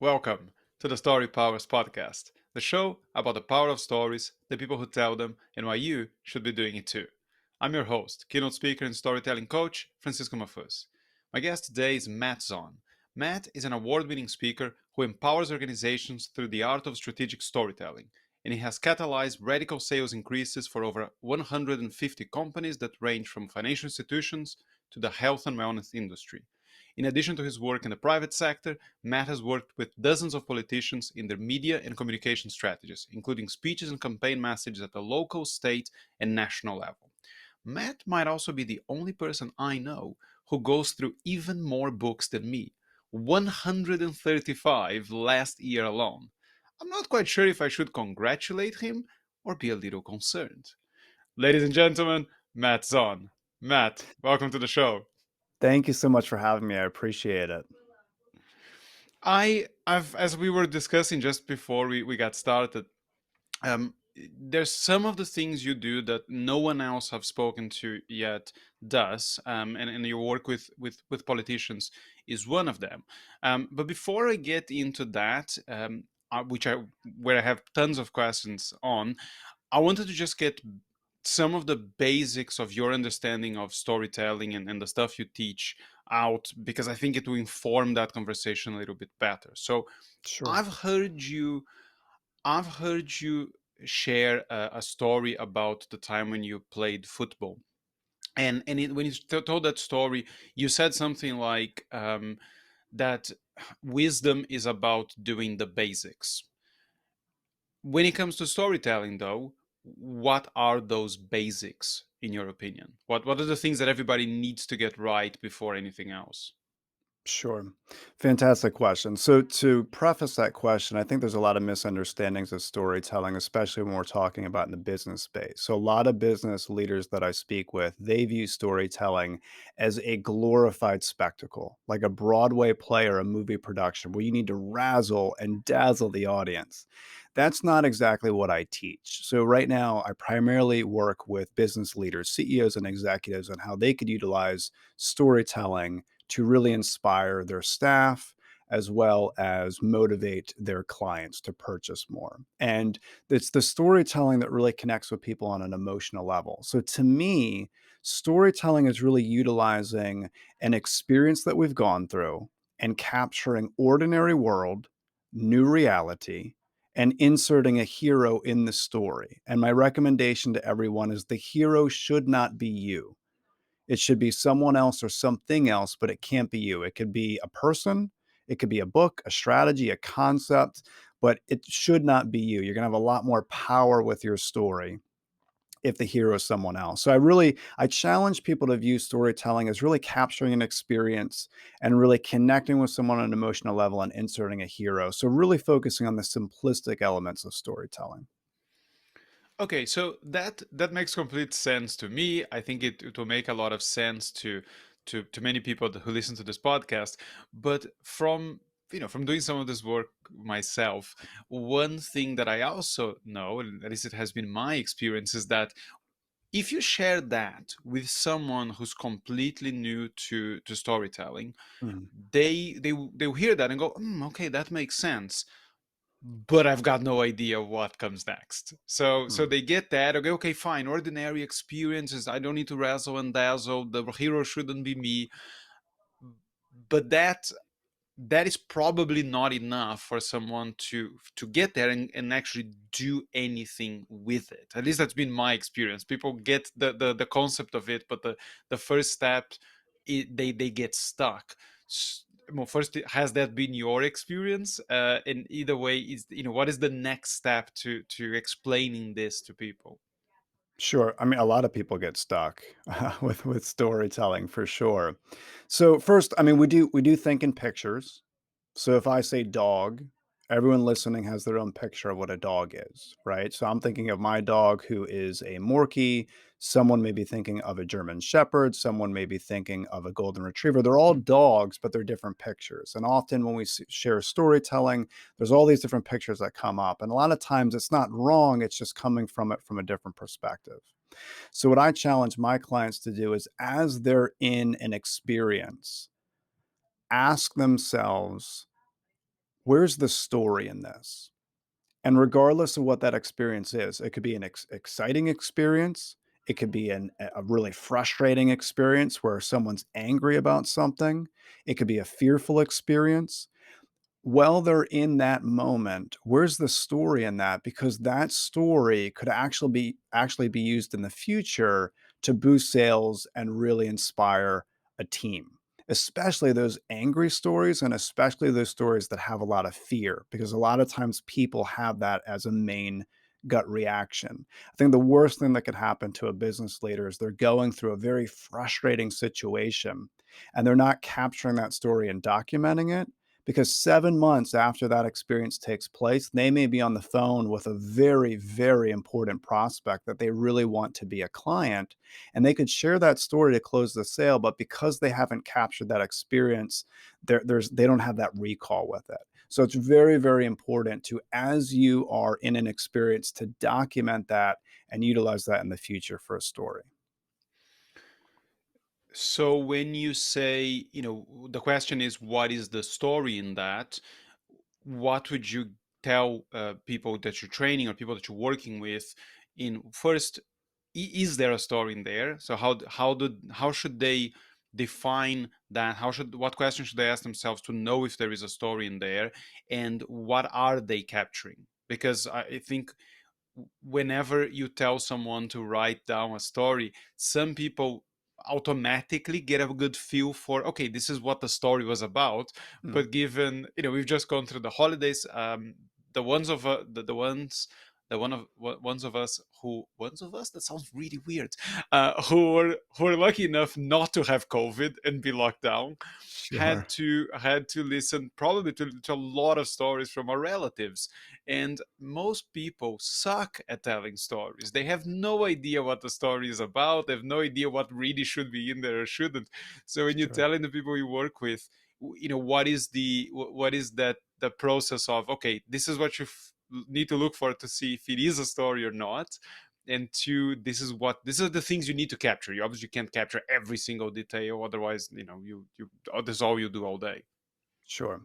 Welcome to the Storypowers Podcast, the show about the power of stories, the people who tell them, and why you should be doing it too. I'm your host, keynote speaker and storytelling coach, Francisco Mahfuz. My guest today is Matt Zaun. Matt is an award winning speaker who empowers organizations through the art of strategic storytelling, and he has catalyzed radical sales increases for over 150 companies that range from financial institutions to the health and wellness industry. In addition to his work in the private sector, Matt has worked with dozens of politicians in their media and communication strategies, including speeches and campaign messages at the local, state, and national level. Matt might also be the only person I know who goes through even more books than me, 135 last year alone. I'm not quite sure if I should congratulate him or be a little concerned. Ladies and gentlemen, Matt Zaun. Matt, welcome to the show. Thank you so much for having me. I appreciate it. I've as we were discussing just before we got started, um, there's some of the things you do that no one else I've spoken to yet does, and your work with politicians is one of them. But before I get into that, which I where I have tons of questions on, I wanted to just get some of the basics of your understanding of storytelling and the stuff you teach out because I think it will inform that conversation a little bit better. So Sure. I've heard you I've heard you share a story about the time when you played football. When you told that story, you said something like that wisdom is about doing the basics. When it comes to storytelling, though, what are those basics in your opinion? What are the things that everybody needs to get right before anything else? Sure. Fantastic question. So, to preface that question, I think there's a lot of misunderstandings of storytelling, especially when we're talking about in the business space. So, a lot of business leaders that I speak with, they view storytelling as a glorified spectacle, like a Broadway play or a movie production where you need to razzle and dazzle the audience. That's not exactly what I teach. So, right now, I primarily work with business leaders, CEOs, and executives on how they could utilize storytelling to really inspire their staff as well as motivate their clients to purchase more. And it's the storytelling that really connects with people on an emotional level. So to me, storytelling is really utilizing an experience that we've gone through and capturing ordinary world, new reality, and inserting a hero in the story. And my recommendation to everyone is the hero should not be you. It should be someone else or something else, but it can't be you. It could be a person, it could be a book, a strategy, a concept, but it should not be you. You're going to have a lot more power with your story if the hero is someone else. So I challenge people to view storytelling as really capturing an experience and really connecting with someone on an emotional level and inserting a hero. So really focusing on the simplistic elements of storytelling. Okay, so that makes complete sense to me. I think it will make a lot of sense to many people who listen to this podcast. But from doing some of this work myself, one thing that I also know, and at least it has been my experience, is that if you share that with someone who's completely new to storytelling, Mhm. they'll hear that and go, okay, that makes sense, but I've got no idea what comes next. So Mhm. they get that. Okay, okay, fine. Ordinary experiences. I don't need to razzle and dazzle. The hero shouldn't be me. But that is probably not enough for someone to get there and actually do anything with it. At least that's been my experience. People get the concept of it, but the first step, they get stuck. Well, first, has that been your experience? And either way, is what is the next step to explaining this to people? Sure. I mean, a lot of people get stuck with storytelling for sure. So first, I mean, we do think in pictures. So if I say dog, everyone listening has their own picture of what a dog is, right? So I'm thinking of my dog who is a Morkie. Someone may be thinking of a German Shepherd. Someone may be thinking of a Golden Retriever. They're all dogs, but they're different pictures. And often when we share storytelling, there's all these different pictures that come up. And a lot of times it's not wrong. It's just coming from it from a different perspective. So what I challenge my clients to do is as they're in an experience, ask themselves, Where's the story in this? And regardless of what that experience is, it could be an exciting experience. It could be a really frustrating experience where someone's angry about something. It could be a fearful experience. While they're in that moment, where's the story in that? Because that story could actually be used in the future to boost sales and really inspire a team. Especially those angry stories and especially those stories that have a lot of fear, because a lot of times people have that as a main gut reaction. I think the worst thing that could happen to a business leader is they're going through a very frustrating situation and they're not capturing that story and documenting it, because 7 months after that experience takes place, they may be on the phone with a very, very important prospect that they really want to be a client, and they could share that story to close the sale, but because they haven't captured that experience, they don't have that recall with it. So it's very, very important to, as you are in an experience, to document that and utilize that in the future for a story. So when you say, the question is, what is the story in that? What would you tell people that you're training or people that you're working with? In first, is there a story in there? So how should they define that? What questions should they ask themselves to know if there is a story in there, and what are they capturing? Because I think whenever you tell someone to write down a story, some people automatically get a good feel for, okay, this is what the story was about. Mm, But given, we've just gone through the holidays, the ones of the ones of us who ones of us that sounds really weird, who are lucky enough not to have COVID and be locked down, had sure, to listen probably to a lot of stories from our relatives. And most people suck at telling stories. They have no idea what the story is about. They have no idea what really should be in there or shouldn't. So when you're sure. telling the people you work with, what is that the process of, okay, this is what you need to look for to see if it is a story or not. And two, these are the things you need to capture. You obviously can't capture every single detail, otherwise, you this is all you do all day. Sure.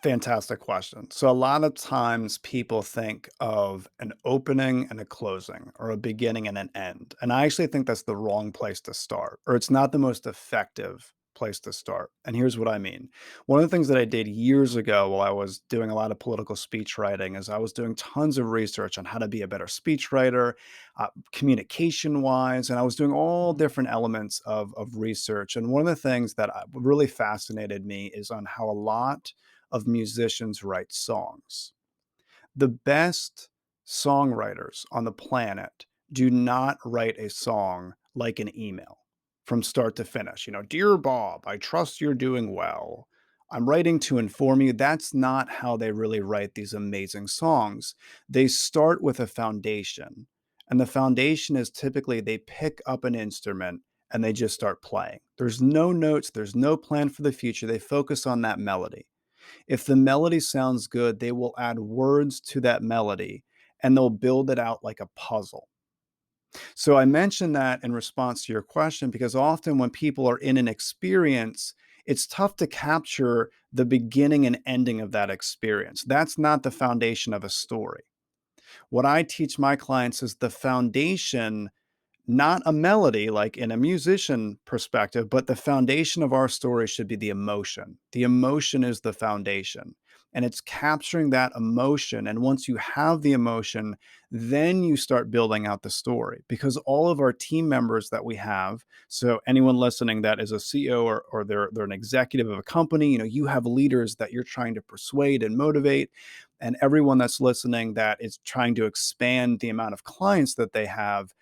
Fantastic question. So, a lot of times people think of an opening and a closing, or a beginning and an end. And I actually think that's the wrong place to start, or it's not the most effective place to start. And here's what I mean. One of the things that I did years ago while I was doing a lot of political speech writing is I was doing tons of research on how to be a better speech writer, communication wise, and I was doing all different elements of research. And one of the things that really fascinated me is on how a lot of musicians write songs. The best songwriters on the planet do not write a song like an email from start to finish. Dear Bob, I trust you're doing well. I'm writing to inform you. That's not how they really write these amazing songs. They start with a foundation, and the foundation is typically they pick up an instrument and they just start playing. There's no notes, there's no plan for the future. They focus on that melody. If the melody sounds good, they will add words to that melody and they'll build it out like a puzzle. So I mentioned that in response to your question because often when people are in an experience, it's tough to capture the beginning and ending of that experience. That's not the foundation of a story. What I teach my clients is the foundation, not a melody like in a musician perspective, but the foundation of our story should be the emotion. The emotion is the foundation. And it's capturing that emotion. And once you have the emotion, then you start building out the story, because all of our team members that we have, so anyone listening that is a CEO, or they're an executive of a company, you have leaders that you're trying to persuade and motivate. And everyone that's listening that is trying to expand the amount of clients that they have,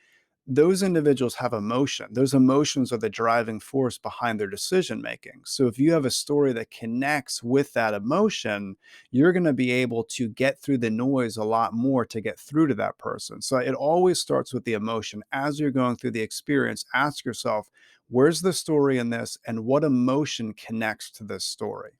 those individuals have emotion. Those emotions are the driving force behind their decision making. So if you have a story that connects with that emotion, you're going to be able to get through the noise a lot more to get through to that person. So it always starts with the emotion. As you're going through the experience, ask yourself, where's the story in this and what emotion connects to this story?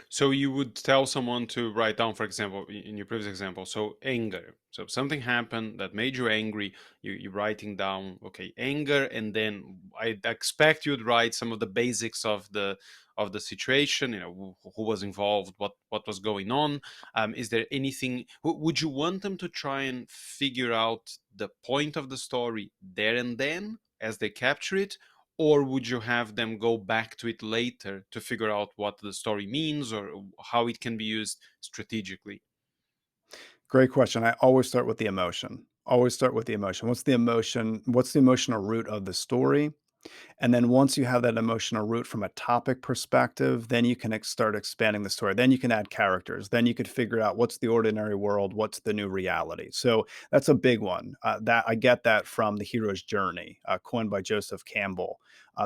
So you would tell someone to write down, for example, in your previous example, so anger. So something happened that made you angry. You're writing down, okay, anger, and then I expect you'd write some of the basics of the situation. You know, who was involved, what was going on. Is there anything? Would you want them to try and figure out the point of the story there and then as they capture it, or would you have them go back to it later to figure out what the story means or how it can be used strategically? Great question. I always start with the emotion. Always start with the emotion. What's the emotion? What's the emotional root of the story? And then once you have that emotional root from a topic perspective, then you can start expanding the story. Then you can add characters. Then you could figure out what's the ordinary world, what's the new reality. So that's a big one. That I get that from the hero's journey, coined by Joseph Campbell.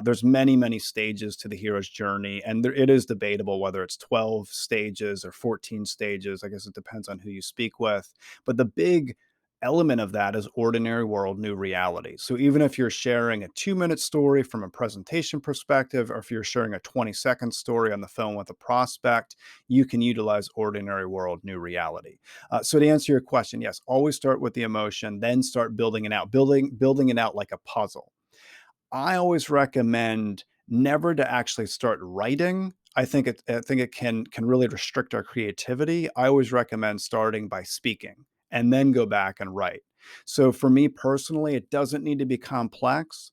There's many, many stages to the hero's journey, and it is debatable whether it's 12 stages or 14 stages. I guess it depends on who you speak with. But the big element of that is ordinary world, new reality. So even if you're sharing a 2-minute story from a presentation perspective, or if you're sharing a 20-second story on the phone with a prospect, you can utilize ordinary world, new reality. So to answer your question, yes, always start with the emotion, then start building it out, building it out like a puzzle. I always recommend never to actually start writing. I think it can really restrict our creativity. I always recommend starting by speaking and then go back and write. So for me personally, it doesn't need to be complex.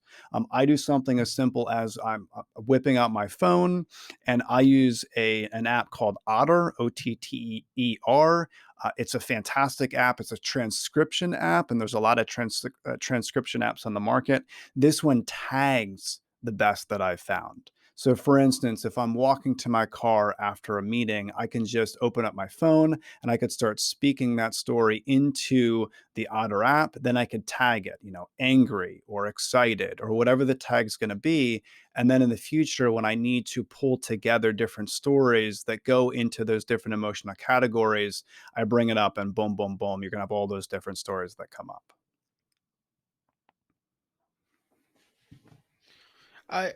I do something as simple as I'm whipping out my phone, and I use a an app called Otter, Otter. It's a fantastic app. It's a transcription app, and there's a lot of transcription apps on the market. This one tags the best that I've found. So, for instance, if I'm walking to my car after a meeting, I can just open up my phone and I could start speaking that story into the Otter app. Then I could tag it, angry or excited or whatever the tag's going to be. And then in the future, when I need to pull together different stories that go into those different emotional categories, I bring it up and boom, boom, boom, you're going to have all those different stories that come up. I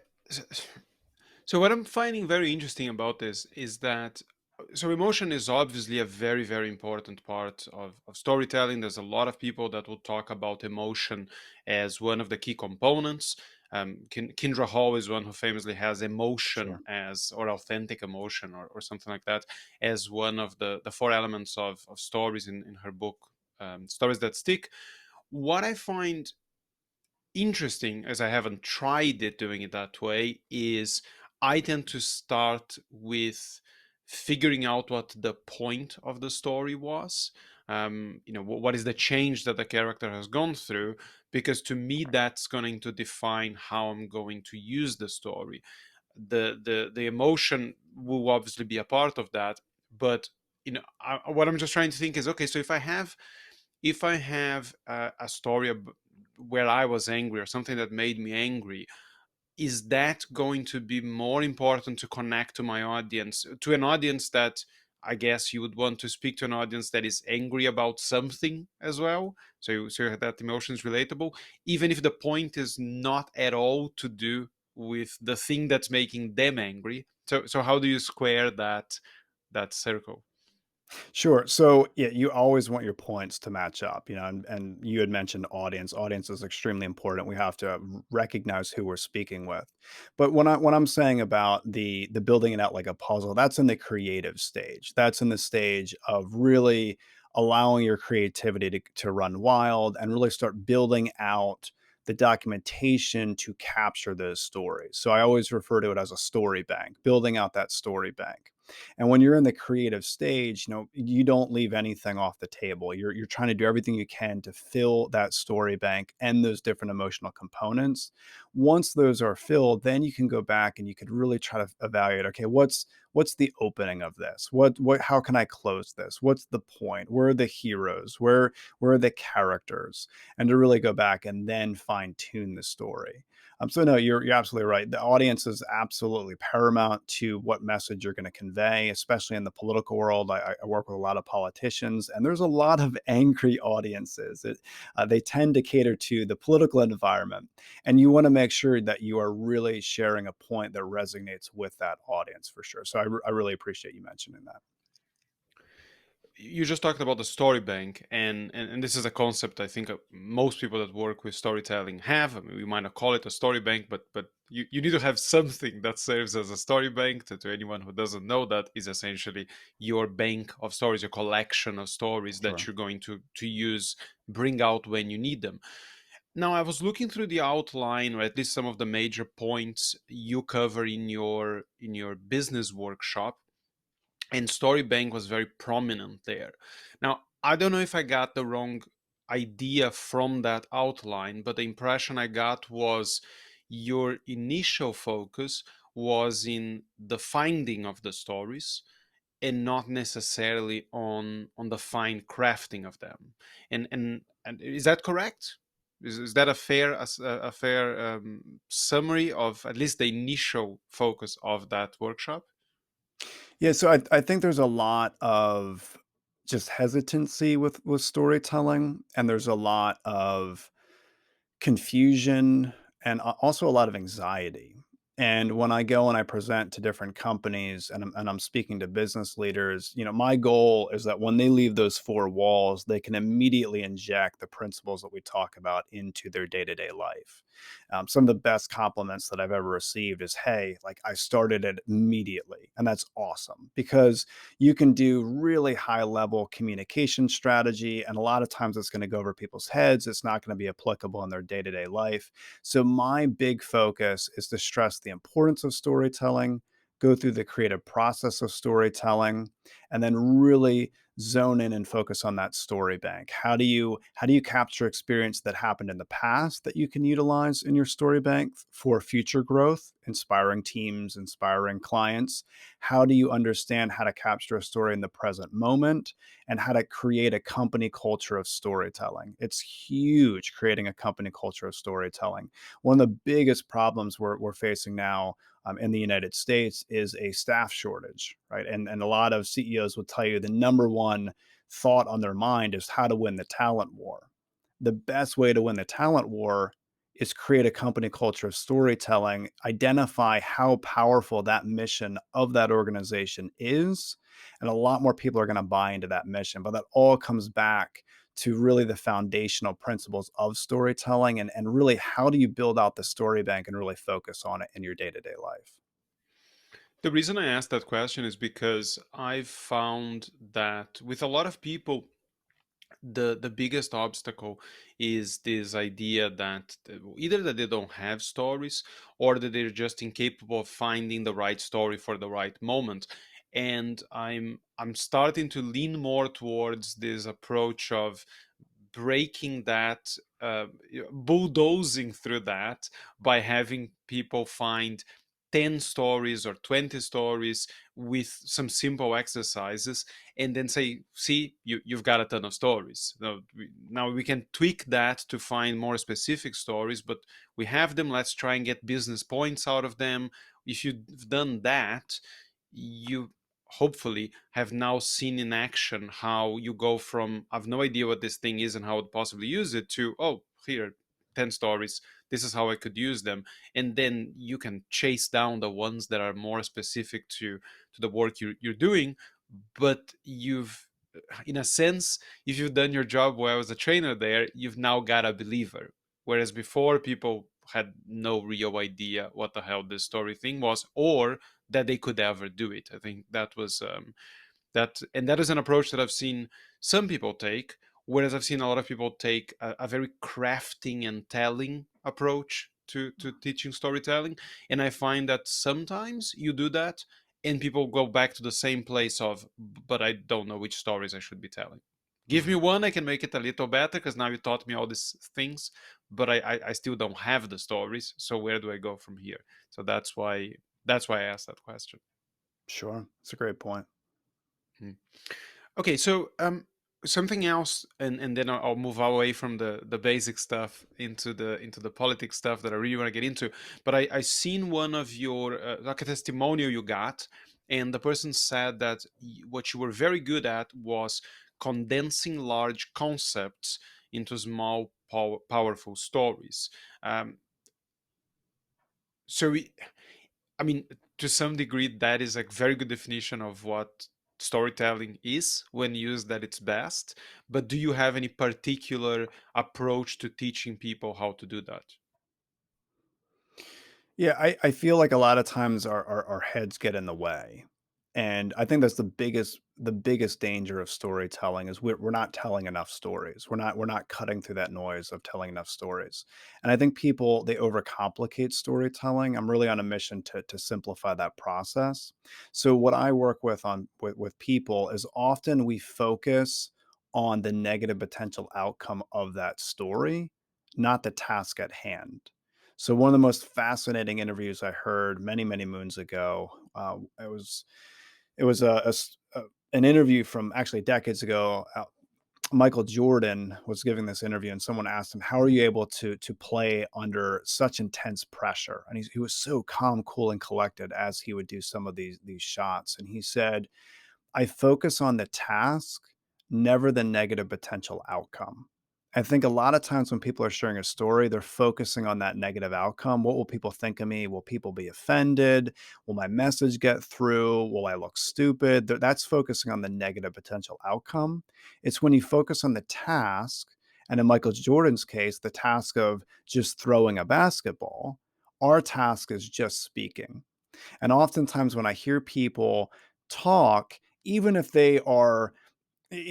so what I'm finding very interesting about this is that so emotion is obviously a very very important part of storytelling. There's a lot of people that will talk about emotion as one of the key components. Kindra Hall is one who famously has emotion Sure. as or authentic emotion or something like that as one of the four elements of stories in her book, Stories That Stick. What I find interesting, as I haven't tried it doing it that way, is I tend to start with figuring out what the point of the story was. What is the change that the character has gone through? Because to me, that's going to define how I'm going to use the story. The emotion will obviously be a part of that, but what I'm just trying to think is okay. So if I have a story where I was angry or something that made me angry, is that going to be more important to connect to my audience, to an audience that I guess you would want to speak to an audience that is angry about something as well? So that emotion is relatable, even if the point is not at all to do with the thing that's making them angry. So how do you square that circle? Sure. So yeah, you always want your points to match up, and you had mentioned audience. Audience is extremely important. We have to recognize who we're speaking with. But when I'm saying about the building it out like a puzzle, that's in the creative stage. That's in the stage of really allowing your creativity to run wild and really start building out the documentation to capture those stories. So I always refer to it as a story bank, building out that story bank. And when you're in the creative stage, you don't leave anything off the table. You're trying to do everything you can to fill that story bank and those different emotional components. Once those are filled, then you can go back and you could really try to evaluate, okay, what's the opening of this? What how can I close this? What's the point? Where are the heroes? Where are the characters? And to really go back and then fine tune the story. So no, you're absolutely right. The audience is absolutely paramount to what message you're going to convey, especially in the political world. I work with a lot of politicians, and there's a lot of angry audiences. They tend to cater to the political environment, and you want to make sure that you are really sharing a point that resonates with that audience for sure. So I really appreciate you mentioning that. You just talked about the story bank, and this is a concept I think most people that work with storytelling have. I mean, we might not call it a story bank, but you need to have something that serves as a story bank. To anyone who doesn't know, that is essentially your bank of stories, your collection of stories that Sure. you're going to use, bring out when you need them. Now, I was looking through the outline, or at least some of the major points you cover in your business workshop, and Storybank was very prominent there. Now, I don't know if I got the wrong idea from that outline, but the impression I got was your initial focus was in the finding of the stories and not necessarily on the fine crafting of them. And is that correct? Is that a fair summary of at least the initial focus of that workshop? Yeah, so I think there's a lot of just hesitancy with storytelling, and there's a lot of confusion and also a lot of anxiety. And when I go and I present to different companies and I'm speaking to business leaders, my goal is that when they leave those four walls, they can immediately inject the principles that we talk about into their day to day life. Some of the best compliments that I've ever received is, hey, like I started it immediately. And that's awesome because you can do really high level communication strategy. And a lot of times it's going to go over people's heads. It's not going to be applicable in their day to day life. So, my big focus is to stress the importance of storytelling, go through the creative process of storytelling, and then really zone in and focus on that story bank. How do you capture experience that happened in the past that you can utilize in your story bank for future growth, inspiring teams, inspiring clients? How do you understand how to capture a story in the present moment and how to create a company culture of storytelling? It's huge creating a company culture of storytelling. One of the biggest problems we're facing now in the United States is a staff shortage, right? And a lot of CEOs will tell you the number one thought on their mind is how to win the talent war. The best way to win the talent war is create a company culture of storytelling, identify how powerful that mission of that organization is, and a lot more people are going to buy into that mission. But that all comes back to really the foundational principles of storytelling and really how do you build out the story bank and really focus on it in your day-to-day life. The reason I asked that question is because I've found that with a lot of people, the biggest obstacle is this idea that either that they don't have stories or that they're just incapable of finding the right story for the right moment. And I'm starting to lean more towards this approach of breaking that, bulldozing through that by having people find 10 stories or 20 stories with some simple exercises and then say, see, you've got a ton of stories. Now we can tweak that to find more specific stories, but we have them. Let's try and get business points out of them. If you've done that, you hopefully have now seen in action how you go from I've no idea what this thing is and how I'd possibly use it to, oh, here, 10 stories, this is how I could use them. And then you can chase down the ones that are more specific to the work you're doing. But you've, in a sense, if you've done your job well as a trainer there, you've now got a believer. Whereas before, people had no real idea what the hell this story thing was, or that they could ever do it. I think that was and that is an approach that I've seen some people take, whereas I've seen a lot of people take a very crafting and telling approach to teaching storytelling. And I find that sometimes you do that and people go back to the same place of, but I don't know which stories I should be telling. Give me Mhm. one, I can make it a little better because now you taught me all these things, but I still don't have the stories. So where do I go from here? So that's why I asked that question. Sure, it's a great point. Hmm. Okay, so Something else, and then I'll move away from the basic stuff into the politics stuff that I really want to get into. But I seen one of your like a testimonial you got, and the person said that what you were very good at was condensing large concepts into small powerful stories. um, so I mean, to some degree, that is a very good definition of what storytelling is when used at its best. But do you have any particular approach to teaching people how to do that? Yeah, I feel like a lot of times our heads get in the way. And I think that's the biggest danger of storytelling is we're not telling enough stories. We're not cutting through that noise of telling enough stories. And I think people they overcomplicate storytelling. I'm really on a mission to simplify that process. So what I work with people is often we focus on the negative potential outcome of that story, not the task at hand. So one of the most fascinating interviews I heard many, many moons ago, it was an interview from actually decades ago. Michael Jordan was giving this interview, and someone asked him, "How are you able to play under such intense pressure?" And he was so calm, cool, and collected as he would do some of these shots. And he said, I focus on the task, never the negative potential outcome. I think a lot of times when people are sharing a story, they're focusing on that negative outcome. What will people think of me? Will people be offended? Will my message get through? Will I look stupid? That's focusing on the negative potential outcome. It's when you focus on the task, and in Michael Jordan's case, the task of just throwing a basketball, our task is just speaking. And oftentimes when I hear people talk, even if they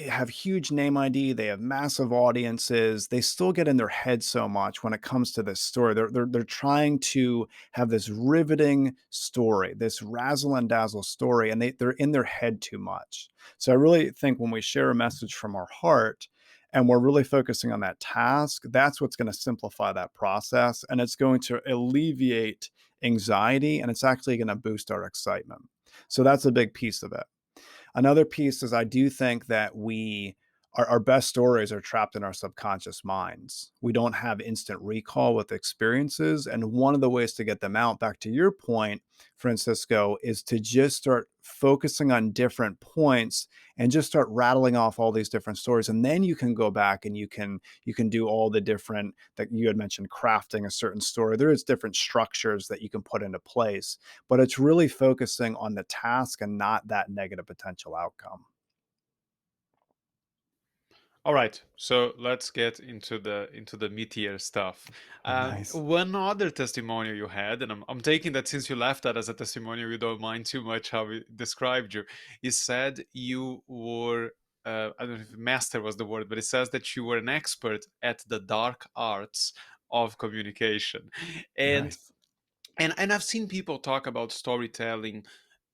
have huge name ID, they have massive audiences, they still get in their head so much when it comes to this story. They're trying to have this riveting story, this razzle and dazzle story, and they're in their head too much. So I really think when we share a message from our heart and we're really focusing on that task, that's what's going to simplify that process, and it's going to alleviate anxiety, and it's actually going to boost our excitement. So that's a big piece of it. Another piece is I do think that our best stories are trapped in our subconscious minds. We don't have instant recall with experiences. And one of the ways to get them out, back to your point, Francisco, is to just start focusing on different points and just start rattling off all these different stories. And then you can go back and you can do all the different that you had mentioned, crafting a certain story. There is different structures that you can put into place, but it's really focusing on the task and not that negative potential outcome. All right, so let's get into the meatier stuff. Nice. One other testimonial you had, and I'm taking that since you left that as a testimonial, you don't mind too much how we described you. You said you were, I don't know if master was the word, but it says that you were an expert at the dark arts of communication, and Nice. and I've seen people talk about storytelling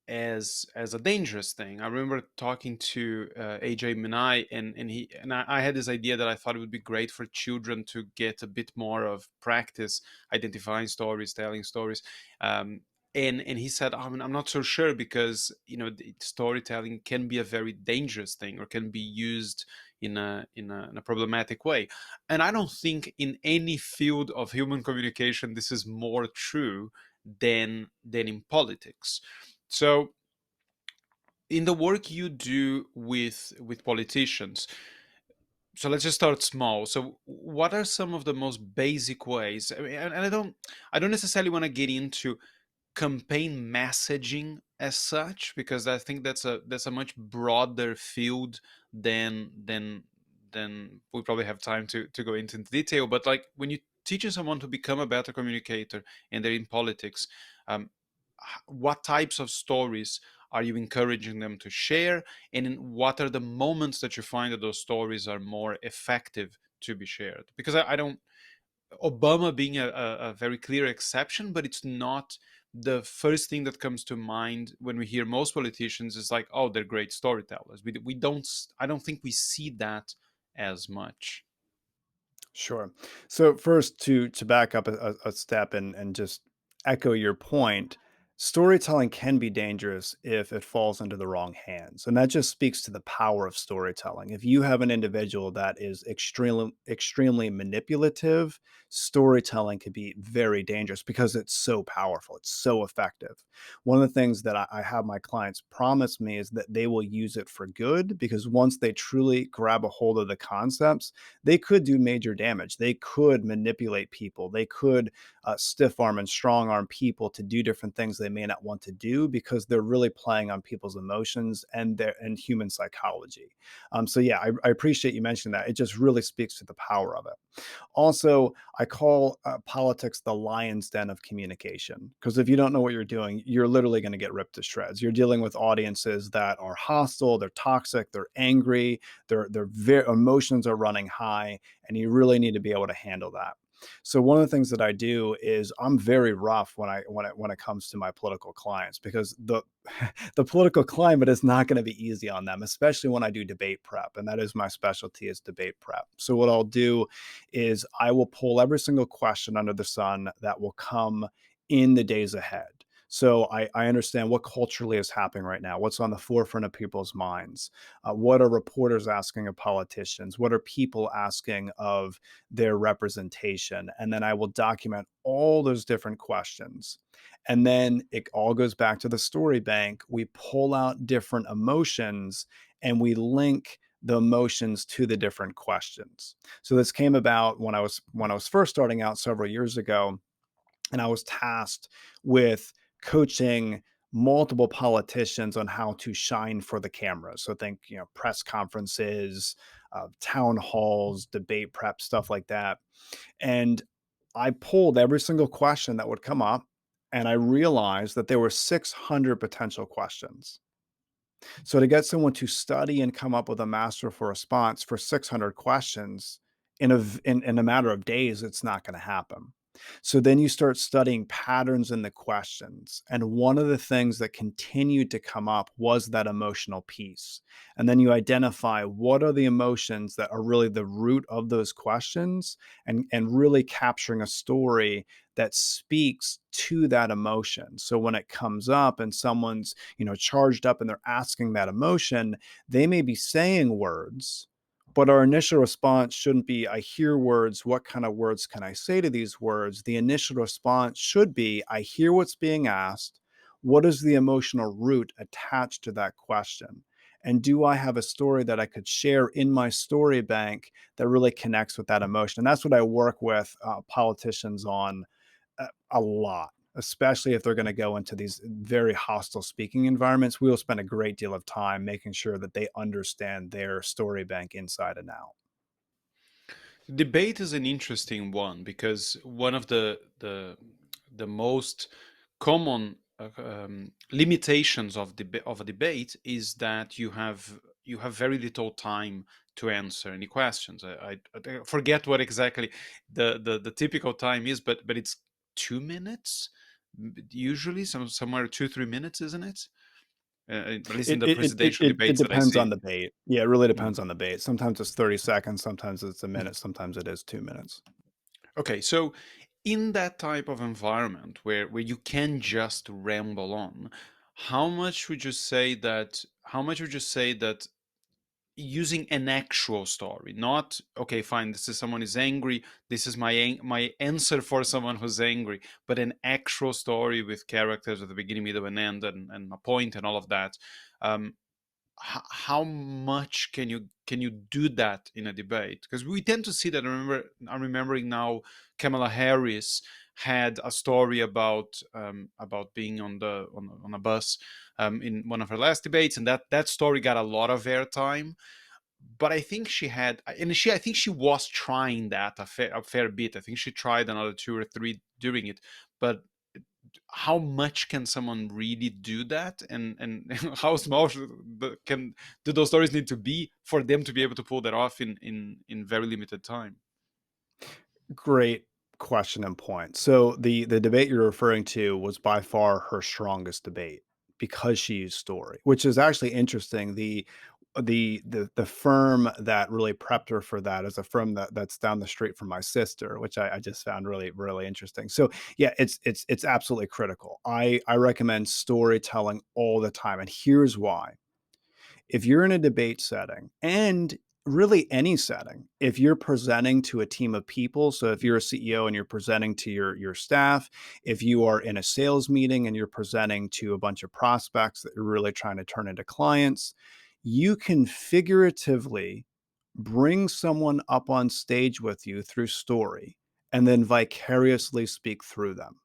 as a dangerous thing. I remember talking to AJ Minai, and I had this idea that I thought it would be great for children to get a bit more of practice identifying stories, telling stories. Um, and he said, I'm not so sure because storytelling can be a very dangerous thing or can be used in a problematic way. And I don't think in any field of human communication this is more true than in politics. So, in the work you do with politicians, so let's just start small. So, what are some of the most basic ways? I mean, and I don't necessarily want to get into campaign messaging as such because I think that's a much broader field than we probably have time to go into detail. But like when you teaching someone to become a better communicator and they're in politics, um, what types of stories are you encouraging them to share, and in what are the moments that you find that those stories are more effective to be shared? Because I don't, Obama being a very clear exception, but it's not the first thing that comes to mind when we hear most politicians is like, oh, they're great storytellers. We don't, I don't think we see that as much. Sure. So first, to back up a step and just echo your point, Storytelling can be dangerous if it falls into the wrong hands. And that just speaks to the power of storytelling. If you have an individual that is extremely manipulative, storytelling can be very dangerous because it's so powerful. It's so effective. One of the things that I have my clients promise me is that they will use it for good, because once they truly grab a hold of the concepts, they could do major damage. They could manipulate people. They could stiff arm and strong arm people to do different things they may not want to do, because they're really playing on people's emotions and human psychology. So yeah, I appreciate you mentioning that. It just really speaks to the power of it. Also, I call politics the lion's den of communication, because if you don't know what you're doing, you're literally going to get ripped to shreds. You're dealing with audiences that are hostile, they're toxic, they're angry, their emotions are running high, and you really need to be able to handle that. So one of the things that I do is I'm very rough when it comes to my political clients, because the political climate is not going to be easy on them, especially when I do debate prep, and that is my specialty, is debate prep. So what I'll do is I will pull every single question under the sun that will come in the days ahead. So I understand what culturally is happening right now, what's on the forefront of people's minds, what are reporters asking of politicians, what are people asking of their representation, and then I will document all those different questions. And then it all goes back to the story bank. We pull out different emotions and we link the emotions to the different questions. So this came about when I was first starting out several years ago, and I was tasked with coaching multiple politicians on how to shine for the camera. So think, press conferences, town halls, debate prep, stuff like that. And I pulled every single question that would come up, and I realized that there were 600 potential questions. So to get someone to study and come up with a masterful response for 600 questions in a matter of days, it's not going to happen. So then you start studying patterns in the questions. And one of the things that continued to come up was that emotional piece. And then you identify what are the emotions that are really the root of those questions, and really capturing a story that speaks to that emotion. So when it comes up and someone's, charged up and they're asking that emotion, they may be saying words, but our initial response shouldn't be, I hear words. What kind of words can I say to these words? The initial response should be, I hear what's being asked. What is the emotional root attached to that question? And do I have a story that I could share in my story bank that really connects with that emotion? And that's what I work with politicians on a lot, especially if they're going to go into these very hostile speaking environments. We will spend a great deal of time making sure that they understand their story bank inside and out. Debate is an interesting one because one of the most common limitations of a debate is that you have very little time to answer any questions. I forget what exactly the typical time is, but it's 2 minutes usually, somewhere 2-3 minutes, isn't it? At least in It the it it it presidential it it debates that I depends on see. the bait. Yeah, it really Mm. depends on the bait. Sometimes it's 30 seconds, sometimes it's a minute, sometimes it is 2 minutes. Okay, so in that type of environment where you can just ramble on, how much would you say that using an actual story, not okay, fine, this is someone is angry, this is my answer for someone who's angry, but an actual story with characters at the beginning, middle, and end, and a point and all of that. Um, how much can you do that in a debate? Because we tend to see that. I'm remembering now, Kamala Harris had a story about being on a bus in one of her last debates, and that story got a lot of airtime. But I think she had, and I think she was trying that a fair bit. I think she tried another two or three during it, but how much can someone really do that, and how small can do those stories need to be for them to be able to pull that off in very limited time? Great question and point. So the debate you're referring to was by far her strongest debate, because she used story, which is actually interesting. The firm that really prepped her for that is a firm that's down the street from my sister, which I just found really, really interesting. So yeah, it's absolutely critical. I recommend storytelling all the time, and here's why. If you're in a debate setting, and really any setting, if you're presenting to a team of people, so if you're a CEO and you're presenting to your staff, if you are in a sales meeting and you're presenting to a bunch of prospects that you're really trying to turn into clients, you can figuratively bring someone up on stage with you through story and then vicariously speak through them.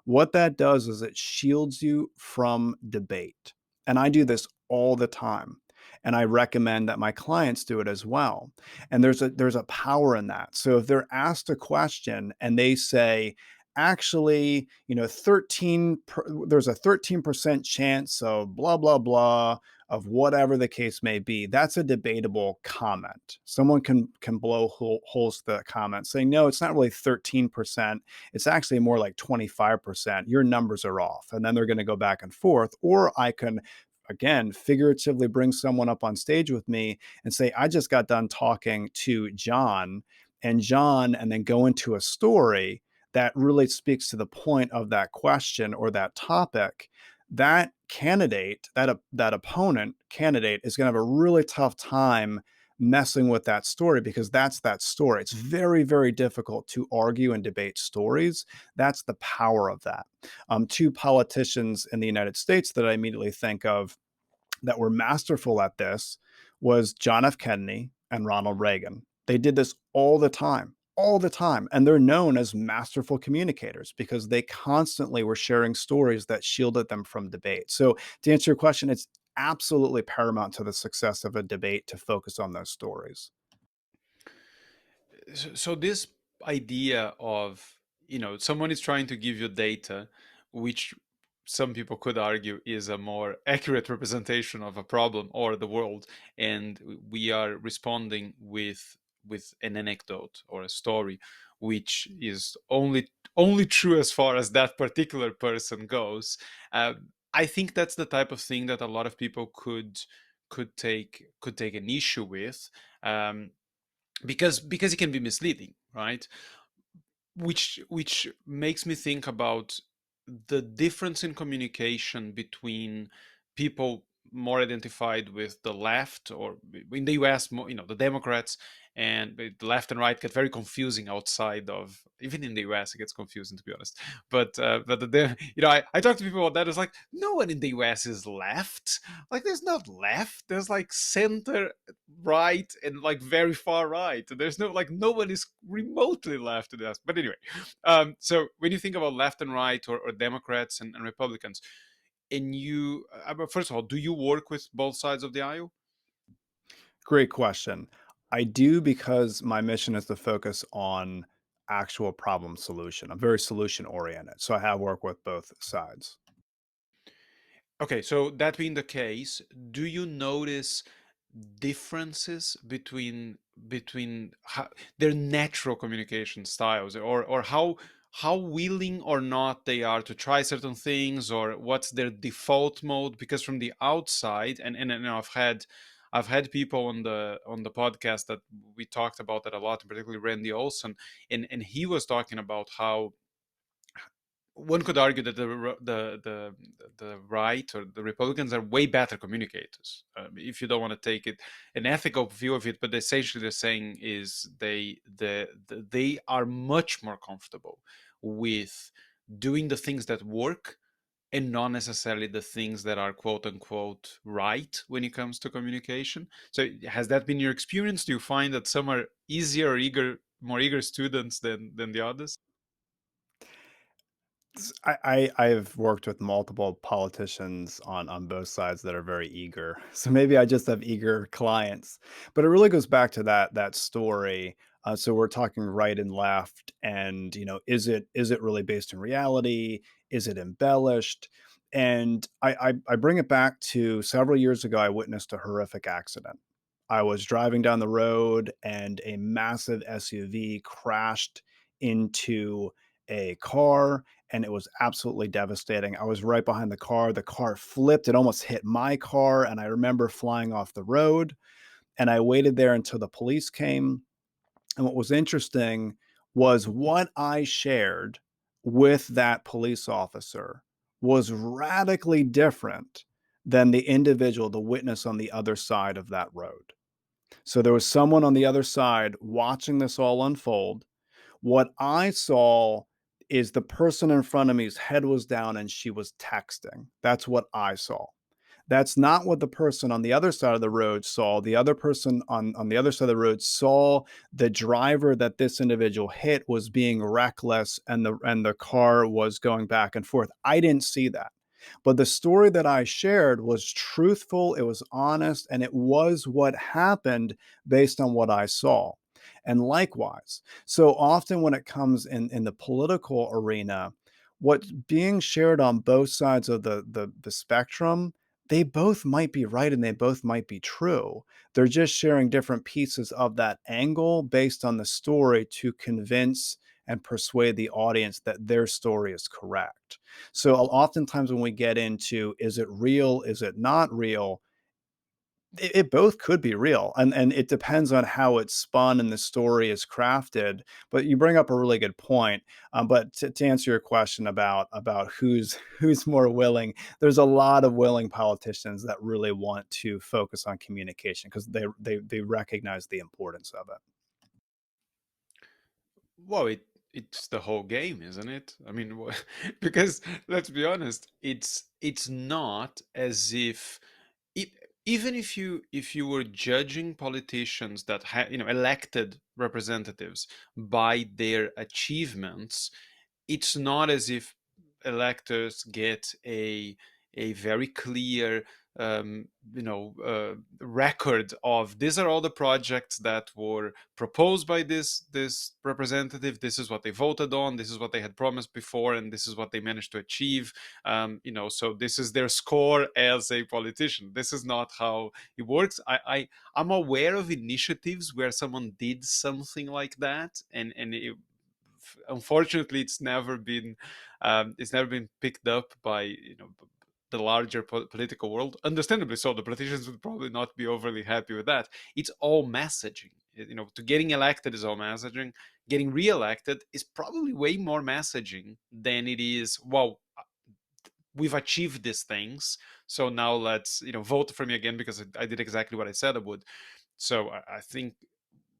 What that does is it shields you from debate. And I do this all the time. And I recommend that my clients do it as well. And there's a power in that. So if they're asked a question and they say, actually, 13 there's a 13% chance of blah blah blah of whatever the case may be, that's a debatable comment. Someone can blow holes to that comment saying, no, it's not really 13%, it's actually more like 25%. Your numbers are off. And then they're going to go back and forth. Or I can, again, figuratively bring someone up on stage with me and say, I just got done talking to John, and then go into a story that really speaks to the point of that question or that topic. That candidate, that opponent candidate, is going to have a really tough time messing with that story, because that's that story. It's very, very difficult to argue and debate stories. That's the power of that. Two politicians in the United States that I immediately think of that were masterful at this was John F. Kennedy and Ronald Reagan. They did this all the time. And they're known as masterful communicators because they constantly were sharing stories that shielded them from debate. So, to answer your question, it's absolutely paramount to the success of a debate to focus on those stories. So this idea of, someone is trying to give you data, which some people could argue is a more accurate representation of a problem or the world, and we are responding with an anecdote or a story, which is only true as far as that particular person goes. I think that's the type of thing that a lot of people could take an issue with. Um, because it can be misleading, right? Which makes me think about the difference in communication between people more identified with the left, or in the US, more, the Democrats, and the left and right get very confusing outside of, even in the US it gets confusing, to be honest. But I talk to people about that. It's like, no one in the US is left. Like, there's not left, there's like center right and like very far right. There's no, like, no one is remotely left to this. But anyway, so when you think about left and right, or Democrats and Republicans, and but first of all, do you work with both sides of the aisle? Great question. I do, because my mission is to focus on actual problem solution. I'm very solution oriented. So I have worked with both sides. Okay, so that being the case, do you notice differences between their natural communication styles, or how willing or not they are to try certain things, or what's their default mode? Because from the outside, and I've had people on the podcast that we talked about that a lot, particularly Randy Olson, and he was talking about how one could argue that the right or the Republicans are way better communicators. If you don't want to take it an ethical view of it, but essentially they're saying is they are much more comfortable with doing the things that work, and not necessarily the things that are quote unquote right when it comes to communication. So has that been your experience? Do you find that some are easier or more eager students than the others? I've worked with multiple politicians on both sides that are very eager. So maybe I just have eager clients. But it really goes back to that story. So we're talking right and left, and is it really based in reality? Is it embellished? And I bring it back to several years ago. I witnessed a horrific accident. I was driving down the road, and a massive SUV crashed into a car, and it was absolutely devastating. I was right behind the car. The car flipped. It almost hit my car. And I remember flying off the road. And I waited there until the police came. And what was interesting was what I shared with that police officer was radically different than the individual, the witness on the other side of that road. So there was someone on the other side watching this all unfold. What I saw is the person in front of me's head was down and she was texting. That's what I saw. That's not what the person on the other side of the road saw. The other person on the other side of the road saw the driver that this individual hit was being reckless and the car was going back and forth. I didn't see that. But the story that I shared was truthful, it was honest, and it was what happened based on what I saw. And likewise, so often when it comes in the political arena, what's being shared on both sides of the spectrum, they both might be right and they both might be true. They're just sharing different pieces of that angle based on the story to convince and persuade the audience that their story is correct. So oftentimes when we get into is it real, is it not real, it both could be real, and it depends on how it's spun and the story is crafted. But you bring up a really good point. But to answer your question about who's who's more willing, there's a lot of willing politicians that really want to focus on communication because they recognize the importance of it. Well, it's the whole game, isn't it? I mean, because let's be honest, it's not as if it, even if you were judging politicians that elected representatives by their achievements, it's not as if electors get a very clear record of these are all the projects that were proposed by this representative. This is what they voted on. This is what they had promised before, and this is what they managed to achieve. So this is their score as a politician. This is not how it works. I'm aware of initiatives where someone did something like that, and unfortunately it's never been picked up by the larger political world. Understandably so, the politicians would probably not be overly happy with that. It's all messaging. To getting elected is all messaging. Getting re-elected is probably way more messaging than it is, well, we've achieved these things, so now let's vote for me again because I did exactly what I said I would. So I think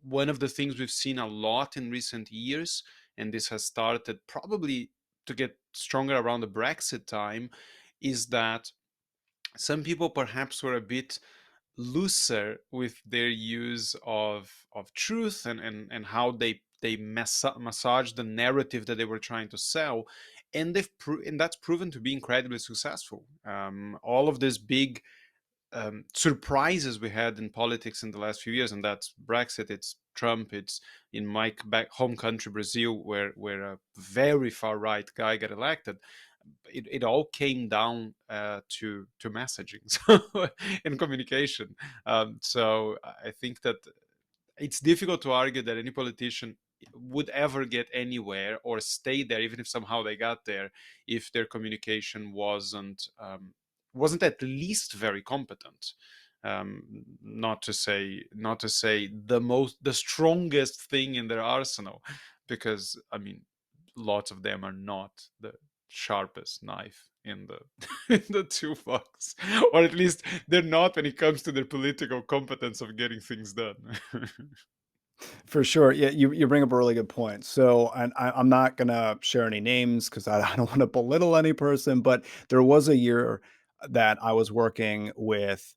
one of the things we've seen a lot in recent years, and this has started probably to get stronger around the Brexit time, is that some people perhaps were a bit looser with their use of truth and how they massage the narrative that they were trying to sell, and and that's proven to be incredibly successful. All of these big surprises we had in politics in the last few years, and that's Brexit, it's Trump, it's in my back home country Brazil, where a very far right guy got elected. It all came down to messaging and communication. So I think that it's difficult to argue that any politician would ever get anywhere or stay there, even if somehow they got there, if their communication wasn't at least very competent. Not to say the strongest thing in their arsenal, because I mean, lots of them are not the sharpest knife in the in the toolbox, or at least they're not when it comes to their political competence of getting things done. For sure. Yeah, you bring up a really good point. So, and I'm not gonna share any names because I don't want to belittle any person, but there was a year that I was working with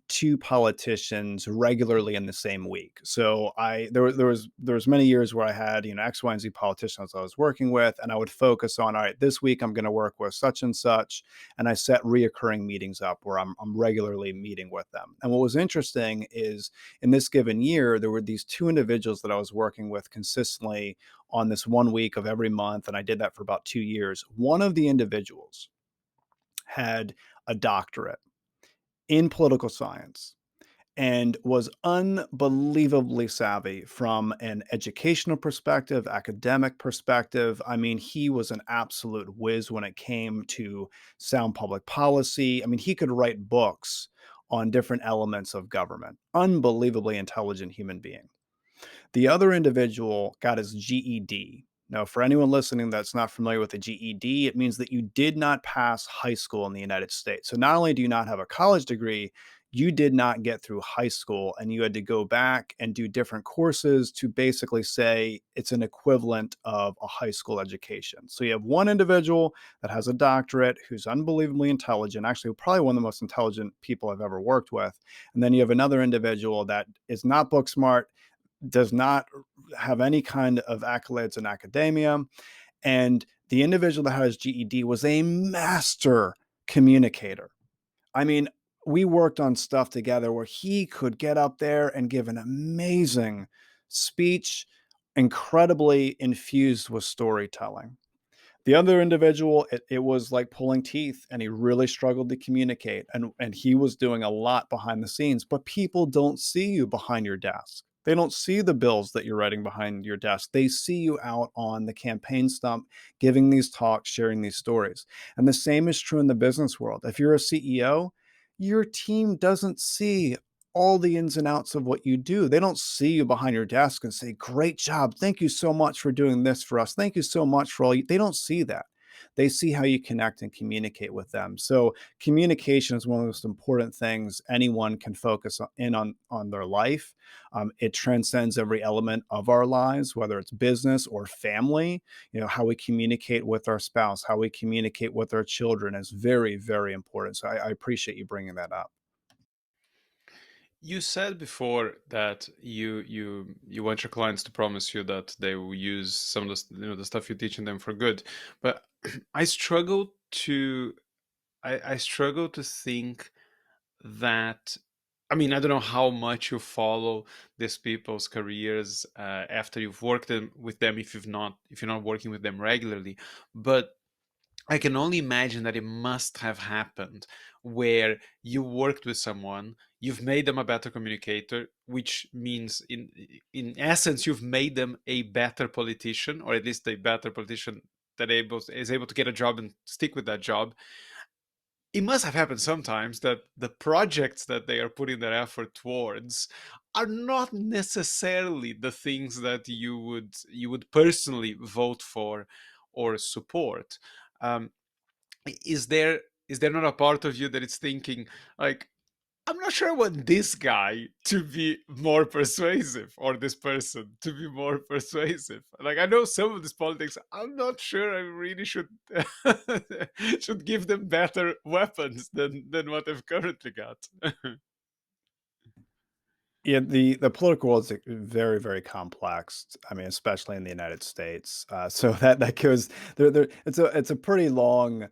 two politicians regularly in the same week. So there was many years where I had X, Y, and Z politicians I was working with, and I would focus on, all right, this week I'm going to work with such and such, and I set reoccurring meetings up where I'm regularly meeting with them. And what was interesting is in this given year, there were these two individuals that I was working with consistently on this 1 week of every month. And I did that for about 2 years. One of the individuals had a doctorate in political science. and was unbelievably savvy from an educational perspective, academic perspective. I mean, he was an absolute whiz when it came to sound public policy. I mean, he could write books on different elements of government. Unbelievably intelligent human being. The other individual got his GED. Now, for anyone listening that's not familiar with the GED, it means that you did not pass high school in the United States. So not only do you not have a college degree, you did not get through high school and you had to go back and do different courses to basically say it's an equivalent of a high school education. So you have one individual that has a doctorate who's unbelievably intelligent, actually probably one of the most intelligent people I've ever worked with. And then you have another individual that is not book smart, does not have any kind of accolades in academia. And the individual that had his GED was a master communicator. I mean, we worked on stuff together where he could get up there and give an amazing speech, incredibly infused with storytelling. The other individual, it was like pulling teeth, and he really struggled to communicate. And he was doing a lot behind the scenes, but people don't see you behind your desk. They don't see the bills that you're writing behind your desk. They see you out on the campaign stump, giving these talks, sharing these stories. And the same is true in the business world. If you're a CEO, your team doesn't see all the ins and outs of what you do. They don't see you behind your desk and say, "Great job. Thank you so much for doing this for us. Thank you so much for all you." They don't see that. They see how you connect and communicate with them. So communication is one of the most important things anyone can focus on their life. It transcends every element of our lives, whether it's business or family. You know, how we communicate with our spouse, how we communicate with our children is very, very important. So I appreciate you bringing that up. You said before that you want your clients to promise you that they will use some of the stuff you're teaching them for good, but I struggle to I struggle to think that. I mean, I don't know how much you follow these people's careers after you've worked with them, if you're not working with them regularly, but I can only imagine that it must have happened where you worked with someone, you've made them a better communicator, which means in essence you've made them a better politician, or at least a better politician that is able to get a job and stick with that job. It must have happened sometimes that the projects that they are putting their effort towards are not necessarily the things that you would personally vote for or support. Um, is there not a part of you that is thinking like, I'm not sure I want this guy to be more persuasive or this person to be more persuasive. Like, I know some of this politics, I'm not sure I really should should give them better weapons than what they've currently got. Yeah, the political world is very, very complex. I mean, especially in the United States. So that goes there. It's a pretty long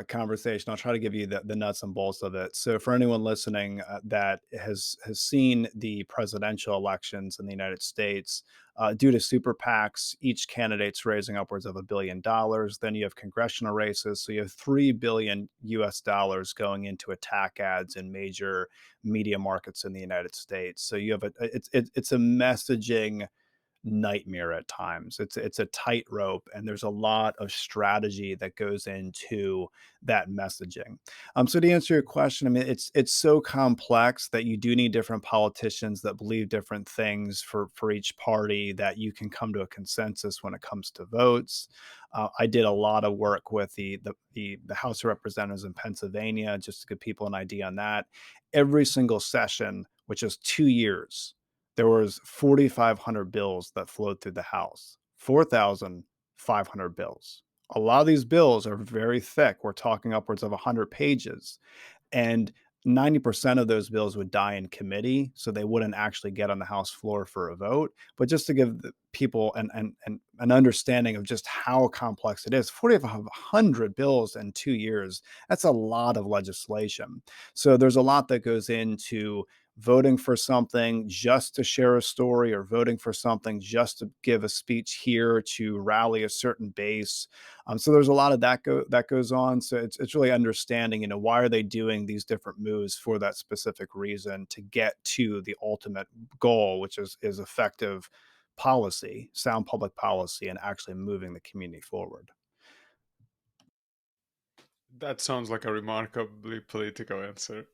conversation. I'll try to give you the nuts and bolts of it. So for anyone listening that has seen the presidential elections in the United States, due to super PACs, each candidate's raising upwards of $1 billion. Then you have congressional races, so you have $3 billion US going into attack ads in major media markets in the United States. So you have it's a messaging nightmare at times. It's a tightrope, and there's a lot of strategy that goes into that messaging. So to answer your question, I mean, it's so complex that you do need different politicians that believe different things for each party, that you can come to a consensus when it comes to votes. I did a lot of work with the House of Representatives in Pennsylvania, just to give people an idea on that. Every single session, which is 2 years, there was 4,500 bills that flowed through the House, 4,500 bills. A lot of these bills are very thick. We're talking upwards of 100 pages. And 90% of those bills would die in committee, so they wouldn't actually get on the House floor for a vote. But just to give the people an understanding of just how complex it is, 4,500 bills in 2 years, that's a lot of legislation. So there's a lot that goes into voting for something just to share a story or voting for something just to give a speech here to rally a certain base. So there's a lot of that goes on. So it's really understanding, why are they doing these different moves for that specific reason to get to the ultimate goal, which is effective policy, sound public policy, and actually moving the community forward. That sounds like a remarkably political answer.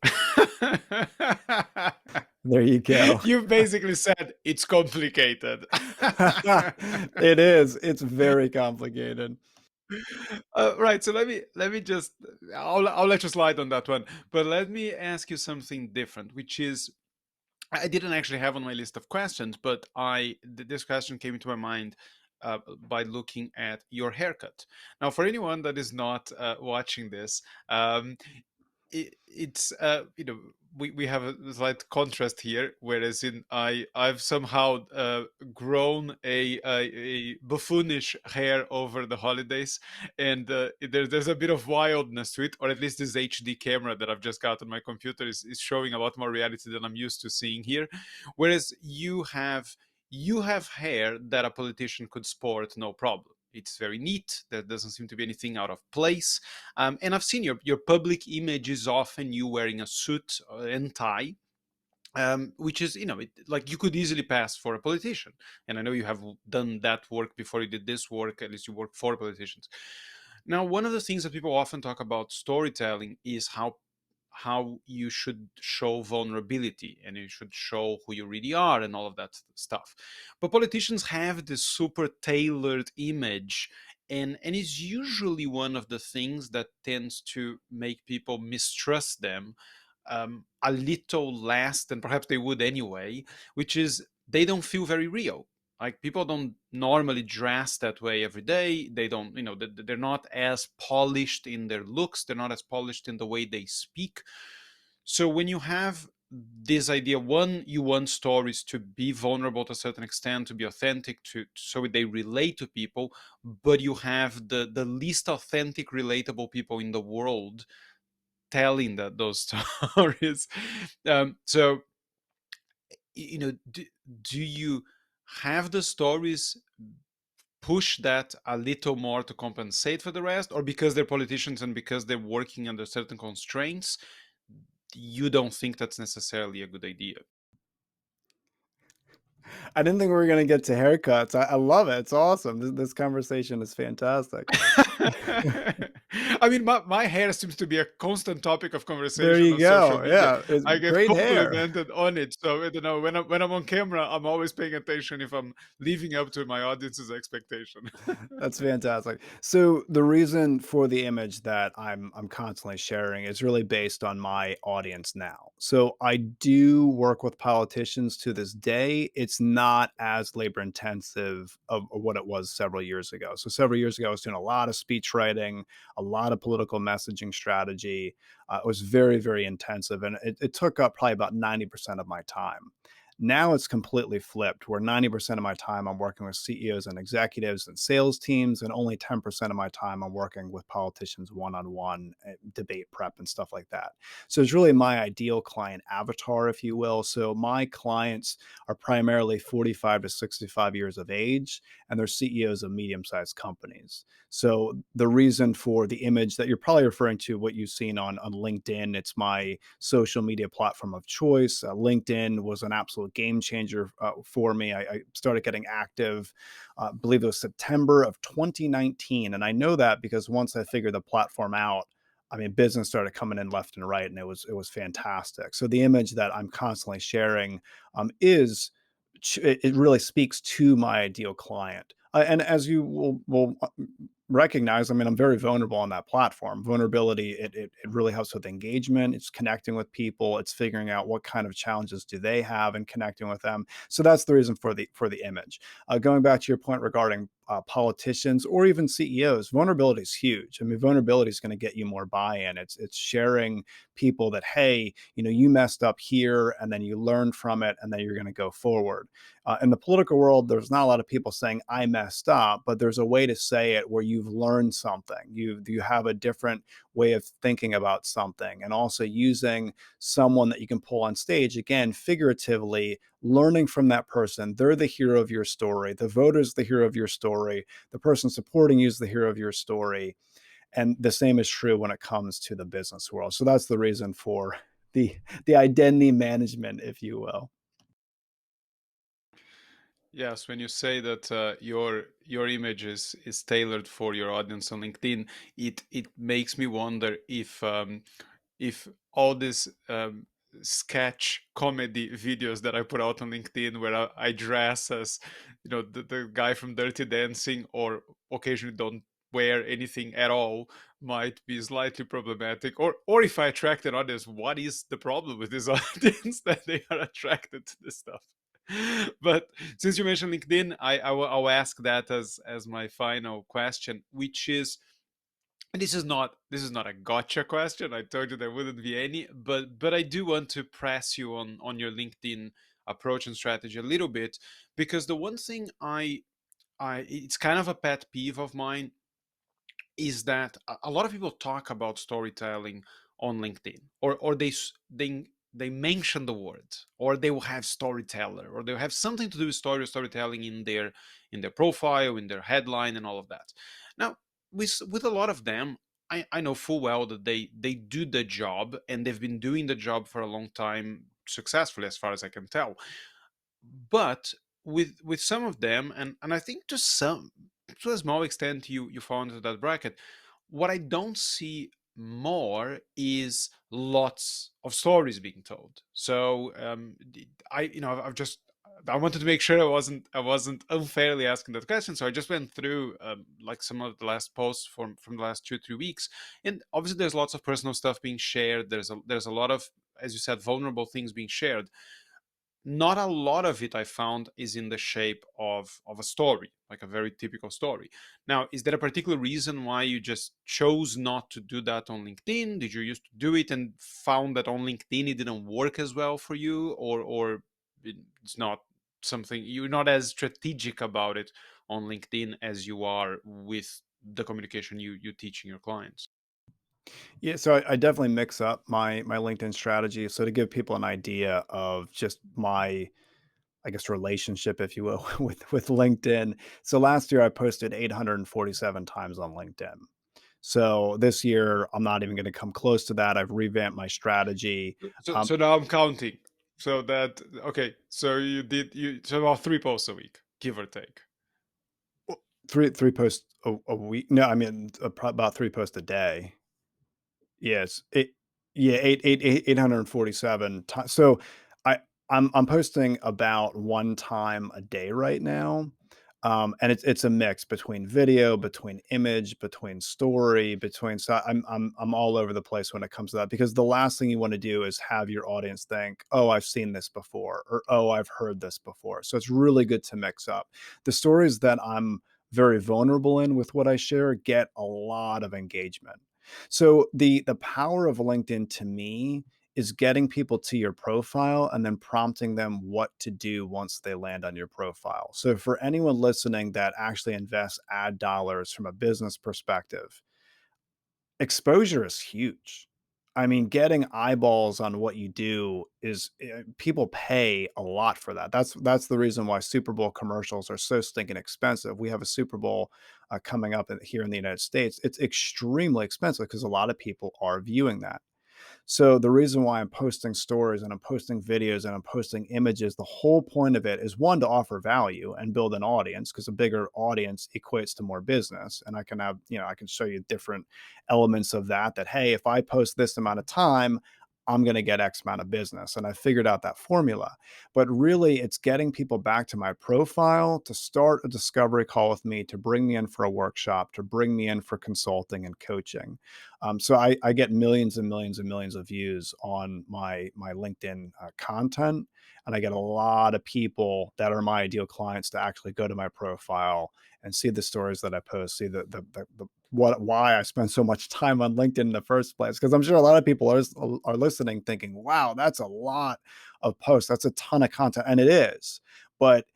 There you go. You've basically said it's complicated. It is. It's very complicated. Right. So let me just I'll let you slide on that one. But let me ask you something different, which is I didn't actually have on my list of questions, but this question came into my mind by looking at your haircut. Now, for anyone that is not watching this, it's we have a slight contrast here. Whereas I've somehow grown a buffoonish hair over the holidays, and there's a bit of wildness to it, or at least this HD camera that I've just got on my computer is showing a lot more reality than I'm used to seeing here. Whereas you have hair that a politician could sport no problem. It's very neat. There doesn't seem to be anything out of place. And I've seen your public image is often you wearing a suit and tie, which is, like you could easily pass for a politician. And I know you have done that work before you did this work. At least you work for politicians. Now, one of the things that people often talk about storytelling is how you should show vulnerability and you should show who you really are and all of that stuff. But politicians have this super tailored image, and it's usually one of the things that tends to make people mistrust them a little less than perhaps they would anyway, which is they don't feel very real. Like people don't normally dress that way every day. They don't, they're not as polished in their looks. They're not as polished in the way they speak. So when you have this idea, one, you want stories to be vulnerable to a certain extent, to be authentic, so they relate to people, but you have the least authentic, relatable people in the world telling those stories. So do you have the stories push that a little more to compensate for the rest, or because they're politicians and because they're working under certain constraints, you don't think that's necessarily a good idea? I didn't think we were going to get to haircuts. I love it. It's awesome. This conversation is fantastic. I mean, my hair seems to be a constant topic of There conversation you on social go. media. Yeah, it's I get great hair. complimented on it. So, when I'm on camera, I'm always paying attention if I'm living up to my audience's expectation. That's fantastic. So the reason for the image that I'm constantly sharing is really based on my audience now. So I do work with politicians to this day. It's not as labor intensive of what it was several years ago. So several years ago, I was doing a lot of speech writing, a lot of political messaging strategy. It was very, very intensive, and it took up probably about 90% of my time. Now it's completely flipped, where 90% of my time I'm working with CEOs and executives and sales teams, and only 10% of my time I'm working with politicians one on one, debate prep, and stuff like that. So it's really my ideal client avatar, if you will. So my clients are primarily 45 to 65 years of age, and they're CEOs of medium sized companies. So the reason for the image that you're probably referring to, what you've seen on LinkedIn, it's my social media platform of choice. LinkedIn was an absolute game changer for me. I started getting active, I believe it was September of 2019. And I know that because once I figured the platform out, I mean, business started coming in left and right, and it was fantastic. So the image that I'm constantly sharing is it really speaks to my ideal client. And as you will recognize, I mean, I'm very vulnerable on that platform. Vulnerability, it really helps with engagement. It's connecting with people. It's figuring out what kind of challenges do they have and connecting with them. So that's the reason for the image. Going back to your point regarding politicians or even CEOs, vulnerability is huge. I mean, vulnerability is going to get you more buy-in. It's sharing people that, hey, you messed up here, and then you learn from it, and then you're going to go forward. In the political world, there's not a lot of people saying I messed up, but there's a way to say it where you've learned something. You have a different way of thinking about something, and also using someone that you can pull on stage, again, figuratively, learning from that person. They're the hero of your story. The voter's the hero of your story. The person supporting you is the hero of your story. And the same is true when it comes to the business world. So that's the reason for the the identity management, if you will. Yes, when you say that your image is tailored for your audience on LinkedIn, it makes me wonder if all these sketch comedy videos that I put out on LinkedIn, where I dress as, the guy from Dirty Dancing, or occasionally don't wear anything at all, might be slightly problematic. Or if I attract an audience, what is the problem with this audience that they are attracted to this stuff? But since you mentioned LinkedIn, I'll ask that as my final question, which is, and this is not a gotcha question. I told you there wouldn't be any, but I do want to press you on your LinkedIn approach and strategy a little bit, because the one thing I it's kind of a pet peeve of mine, is that a lot of people talk about storytelling on LinkedIn, or they mention the word, or they will have storyteller, or they'll have something to do with storytelling in their profile, in their headline, and all of that. Now, with a lot of them, I know full well that they do the job, and they've been doing the job for a long time successfully, as far as I can tell. But with some of them, and I think to a small extent, you fall into that bracket. What I don't see more is lots of stories being told. So I've just, I wanted to make sure I wasn't unfairly asking that question. So I just went through like some of the last posts from the last 2 3 weeks, and obviously there's lots of personal stuff being shared. There's a lot of, as you said, vulnerable things being shared. Not a lot of it, I found, is in the shape of a story, like a very typical story. Now, is there a particular reason why you just chose not to do that on LinkedIn? Did you used to do it and found that on LinkedIn it didn't work as well for you, or it's not something, you're not as strategic about it on LinkedIn as you are with the communication you teaching your clients? Yeah, so I definitely mix up my LinkedIn strategy. So to give people an idea of just my, I guess, relationship, if you will, with LinkedIn. So last year I posted 847 times on LinkedIn. So this year I'm not even going to come close to that. I've revamped my strategy. So Um, so now I'm counting. So that, okay. So so about 3 posts a week, give or take. three posts a week. No, I mean about three posts a day. Yes, yeah, 847 ti so I I'm posting about 1 time a day right now, and it's a mix between video, between image, between story, between, so I'm all over the place when it comes to that, because the last thing you wanna do is have your audience think, "Oh, I've seen this before," or, "Oh, I've heard this before." So it's really good to mix up. The stories that I'm very vulnerable in with what I share get a lot of engagement. So the power of LinkedIn to me is getting people to your profile and then prompting them what to do once they land on your profile. So for anyone listening that actually invests ad dollars from a business perspective, exposure is huge. I mean, getting eyeballs on what you do is, people pay a lot for that. That's the reason why Super Bowl commercials are so stinking expensive. We have a Super Bowl coming up here in the United States. It's extremely expensive because a lot of people are viewing that. So the reason why I'm posting stories and I'm posting videos and I'm posting images, the whole point of it is, one, to offer value and build an audience, because a bigger audience equates to more business. And I can have, I can show you different elements of that, hey, if I post this amount of time, I'm going to get X amount of business. And I figured out that formula. But really, it's getting people back to my profile to start a discovery call with me, to bring me in for a workshop, to bring me in for consulting and coaching. So I get millions and millions and millions of views on my LinkedIn content, and I get a lot of people that are my ideal clients to actually go to my profile and see the stories that I post, see the what why I spend so much time on LinkedIn in the first place. Because I'm sure a lot of people are listening, thinking, "Wow, that's a lot of posts. That's a ton of content," and it is. But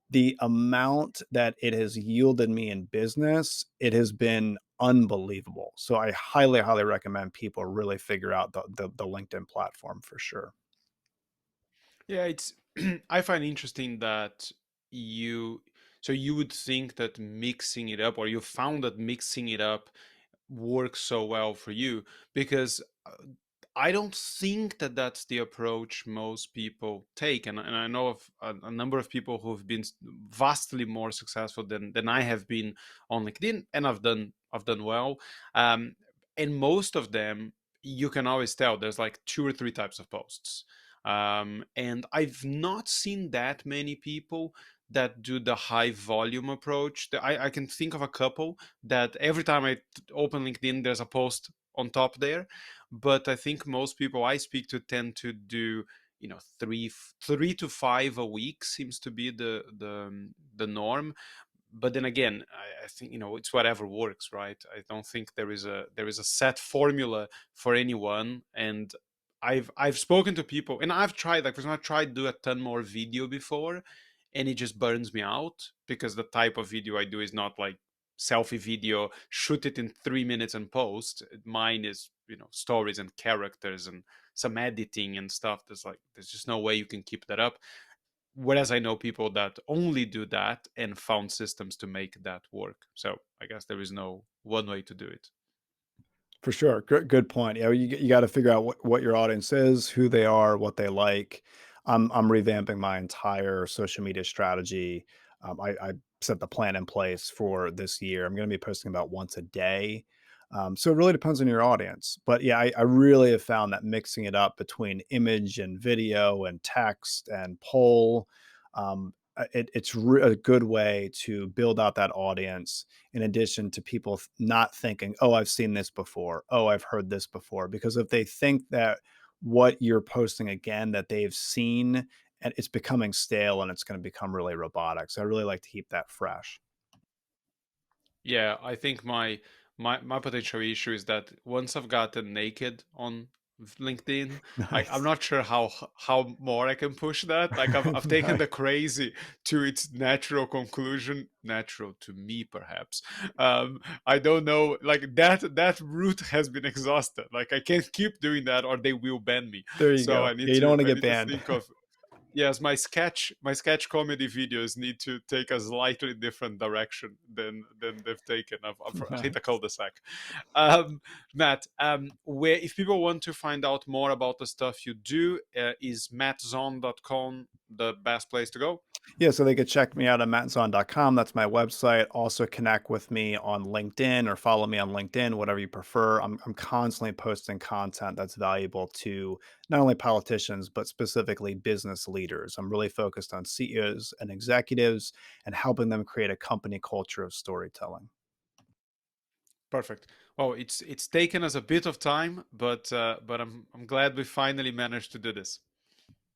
the amount that it has yielded me in business, it has been unbelievable. So I highly, highly recommend people really figure out the LinkedIn platform for sure. Yeah, it's I find interesting that you so you would think that mixing it up, or you found that mixing it up works so well for you, because I don't think that that's the approach most people take, and I know of a number of people who've been vastly more successful than I have been on LinkedIn, and I've done well, um, and most of them you can always tell there's like two or three types of posts, and I've not seen that many people that do the high volume approach. I can think of a couple that every time I open LinkedIn, there's a post on top there, but I think most people I speak to tend to do, three to five a week seems to be the norm. But then again, I think it's whatever works, right? I don't think there is a set formula for anyone. And I've spoken to people, and I've tried, like, for example, I tried to do a ton more video before, and it just burns me out because the type of video I do is not like selfie video, shoot it in 3 minutes and post. Mine is, stories and characters and some editing and stuff. There's just no way you can keep that up. Whereas I know people that only do that and found systems to make that work. So I guess there is no one way to do it. For sure. Good point. Yeah, you got to figure out what your audience is, who they are, what they like. I'm revamping my entire social media strategy. I set the plan in place for this year. I'm going to be posting about once a day. So it really depends on your audience. But yeah, I really have found that mixing it up between image and video and text and poll, a good way to build out that audience in addition to people not thinking, oh, I've seen this before. Oh, I've heard this before. Because if they think that what you're posting again that they've seen and it's becoming stale and it's going to become really robotic. So I really like to keep that fresh. Yeah, I think my potential issue is that once I've gotten naked on LinkedIn, I'm Nice. not sure how more I can push that. Like, I've taken Nice. the crazy to its natural conclusion, natural to me perhaps. I don't know, like that route has been exhausted. Like, I can't keep doing that or they will ban me. There you So go. Yeah, you don't want to I get need to banned. think of, yes, my sketch comedy videos need to take a slightly different direction than they've taken. I've hit a Nice. cul-de-sac. Matt, where if people want to find out more about the stuff you do, is mattzaun.com the best place to go? Yeah, so they could check me out at mattzon.com. That's my website. Also connect with me on LinkedIn or follow me on LinkedIn, whatever you prefer. I'm constantly posting content that's valuable to not only politicians, but specifically business leaders. I'm really focused on CEOs and executives and helping them create a company culture of storytelling. Perfect. Well, it's taken us a bit of time, but I'm glad we finally managed to do this.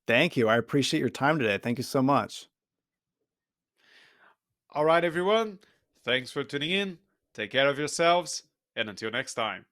Thank you. I appreciate your time today. Thank you so much. All right, everyone. Thanks for tuning in. Take care of yourselves, and until next time.